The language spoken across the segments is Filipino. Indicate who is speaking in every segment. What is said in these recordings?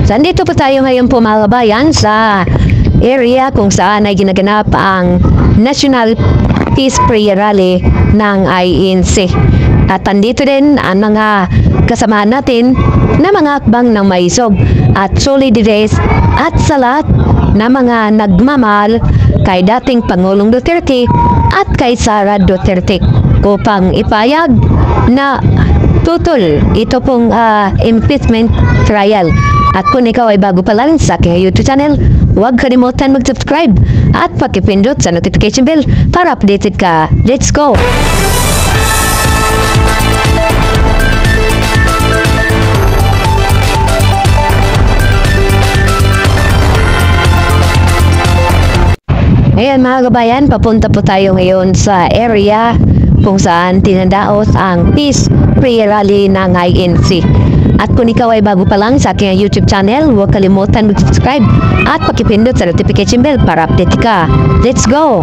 Speaker 1: So, andito po tayo ngayon po mga kabayan sa area kung saan ay ginaganap ang National Peace Prayer Rally ng INC. At andito din ang mga kasamahan natin na mga akbang ng maisog at solidaries at sa lahat na mga nagmamahal kay dating Pangulong Duterte at kay Sara Duterte upang ipayag na tutol ito pong impeachment trial. At kung ikaw ay bago pa lang sa aking YouTube channel, huwag kalimutan mag-subscribe at pakipindot sa notification bell para updated ka. Let's go! Ayan mga kabayan, papunta po tayo ngayon sa area kung saan tinadaos ang Peace Prayer Rally ng INC. At kung ikaw ay bago pa lang sa aking YouTube channel, huwag kalimutan mag-subscribe at pakipindot sa notification bell para update ka. Let's go!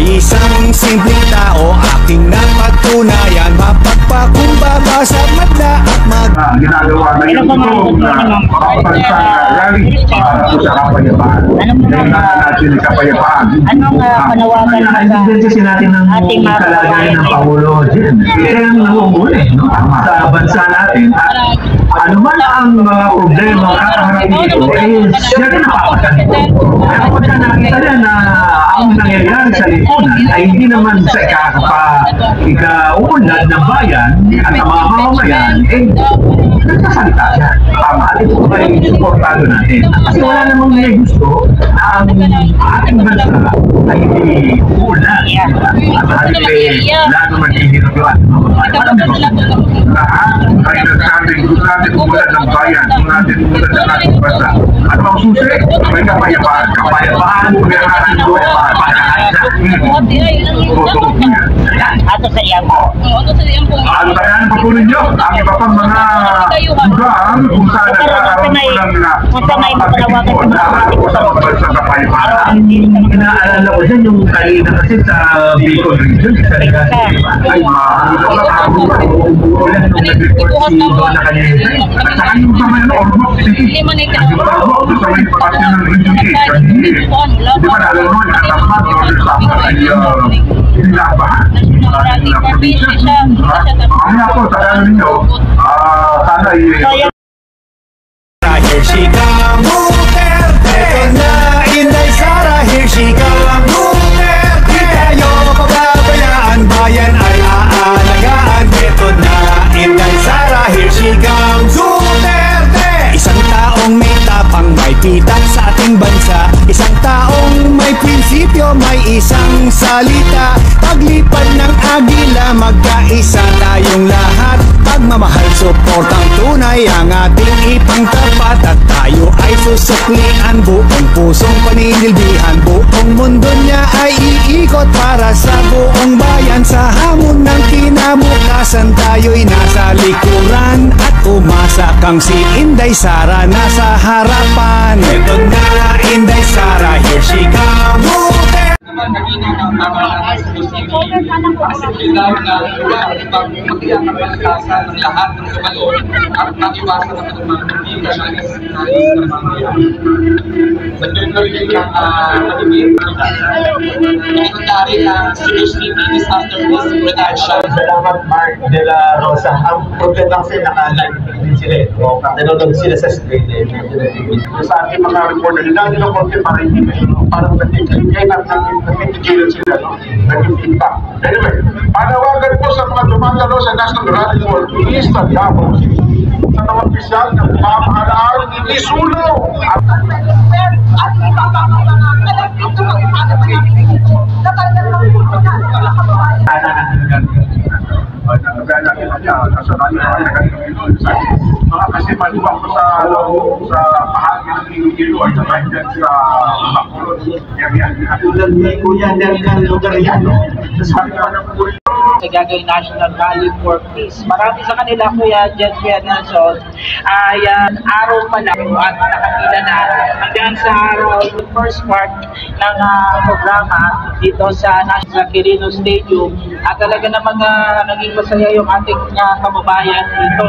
Speaker 2: Isang simpleng tao, aking napatunayan, mapagpakumbaba sa madla at
Speaker 3: ginagawa na ito makapagsang rally para po sa kapayapaan. Ngayon natin ang kapayapaan.
Speaker 4: Anong panawagan ng
Speaker 3: ating mga kalagayan ng Pangulo dyan? Kaya ang nangungulit sa bansa natin at ano man ang mga problema kakaharap dito, siya rin napapasan ito. Kaya pagka nakita niya na ang nangyayari sa lipunan ay hindi naman sa ikauunlad ng bayan at ang mga mamamayan, nagsasalita siya. Tama, ito po ay supportado natin. Kasi wala namang may gusto ang ating bansa ay hindi uulan. At halip lalo maghihirap yung ating mamamayan. Alam mo, lahat ay nagsabing gusto natin umulan ng bayan, gusto natin umulan ng ating bansa. Ano ang susi? May kapayapaan. Kapayapaan, pagkakaroon ng kapayapaan.
Speaker 4: ato sa iyang po.
Speaker 3: Ano ba yan po ninyo? Ang iba pang mga lugar kung saan nagkakaroon po ng
Speaker 4: may panawagan
Speaker 3: sa mga kapayapaan. Inaalala ko dyan yung kanina kasi sa Bicol region, sa Legazpi, ay ulan nung nag-report si Donna kanina. At saka yung sa mga Ormoc City, yung Ormoc, sa may parte ng region 8, hindi ba alam mo, nakatapat sa ay sinabahan. Mamaya po, sabi ninyo, sana
Speaker 2: Here she comes, Duterte. Ito na, Inday Sara, here she comes, Duterte. Di tayo pababayaan, bayan ay aalagaan. Ito na, Inday Sara, here she comes, Duterte. Isang taong may tapang, may pitak sa ating bansa. Isang taong may prinsipyo, may isang salita. Paglipad ng agila, magkaisa tayong lahat. Pagmamahal, suportang tunay ang ating ipangtapat. At tayo ay susuklian, buong pusong paninilbihan. Buong mundo niya ay iikot para sa buong bayan. Sa hamon ng kinabukasan, tayo'y nasa likuran. At umasa kang si Inday Sara nasa harapan. Ito na, Inday Sara, here she comes.
Speaker 5: Naging ang tama posibilidad na magiging malakasan ng lahat ng kabalo at maiwasan ang mga hindi nationalist na mamamayan. Sa tuloy ng pag-ibig, nangyari ang seriously disaster risk reduction.
Speaker 3: Salamat Mark de la Rosa. Ang problema kasi naka-live din sila. Nanonood sila sa screen. Sa ating mga reporter, hindi nila konti para hindi parang kaya nagtigilan sila, naging impact. Anyway, panawagan po sa mga dumadalo sa National Rally for Peace sa Davao sa mga opisyal ng pamahalaan, hindi sulong. Mga kasi maliwag ko sa bahagi ng Iloilo at saka dyan sa Bacolod area. Tulad ni Kuya Nergan Lugar yan, no? Sabi ka ng
Speaker 6: nagagawing National Rally for Peace. Marami sa kanila, Kuya Nelson, ay araw pa lang at nakapila na hanggang sa araw, yung first part ng programa dito sa National Quirino Stadium at talaga namang naging masaya yung ating kababayan dito.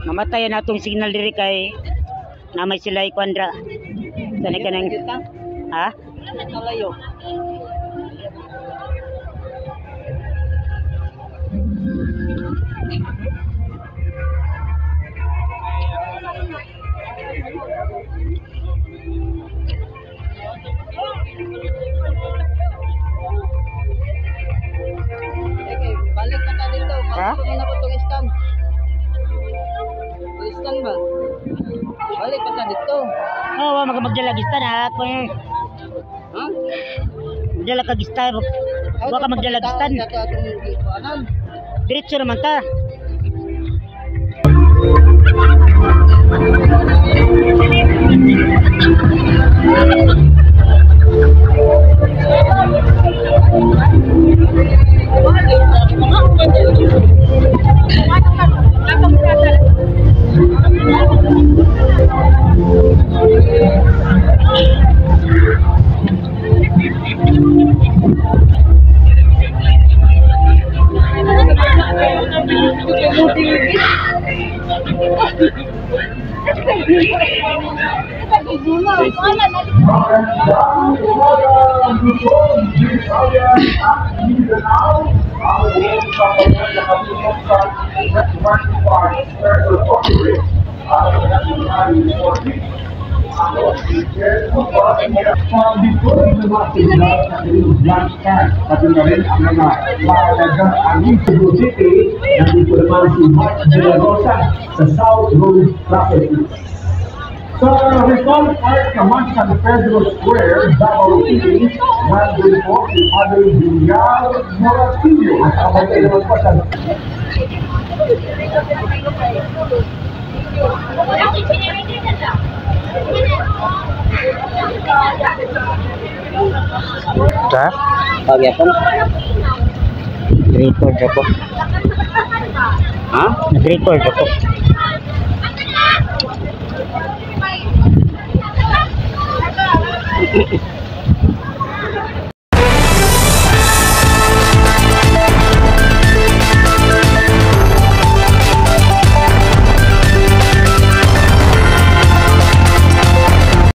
Speaker 4: Mamatay na itong signal diri kay namay sila ikwandra. Sanay ka nang... Ha?
Speaker 6: Nalayo. Balik ka na dito.
Speaker 4: Ha?
Speaker 6: Pasok na po itong stand. Stand ba? Balik ka na dito.
Speaker 4: Oo, magdalagista na.
Speaker 6: Ha?
Speaker 4: Magdala ka gista. Huwag ka magdalagistan. Diretso naman ta.
Speaker 3: Pati na rin ang mga mahalagang angin Cebu City na dito naman si Mark De La Rosa sa South Road Traffic. Sa Rizal Park naman sa Pedro Square, Davao City, nandun po si Father Villar Moratillo. Kasama kayo naman po sa
Speaker 4: Ha? Pagi apa? Record ako. Ha? Record ako.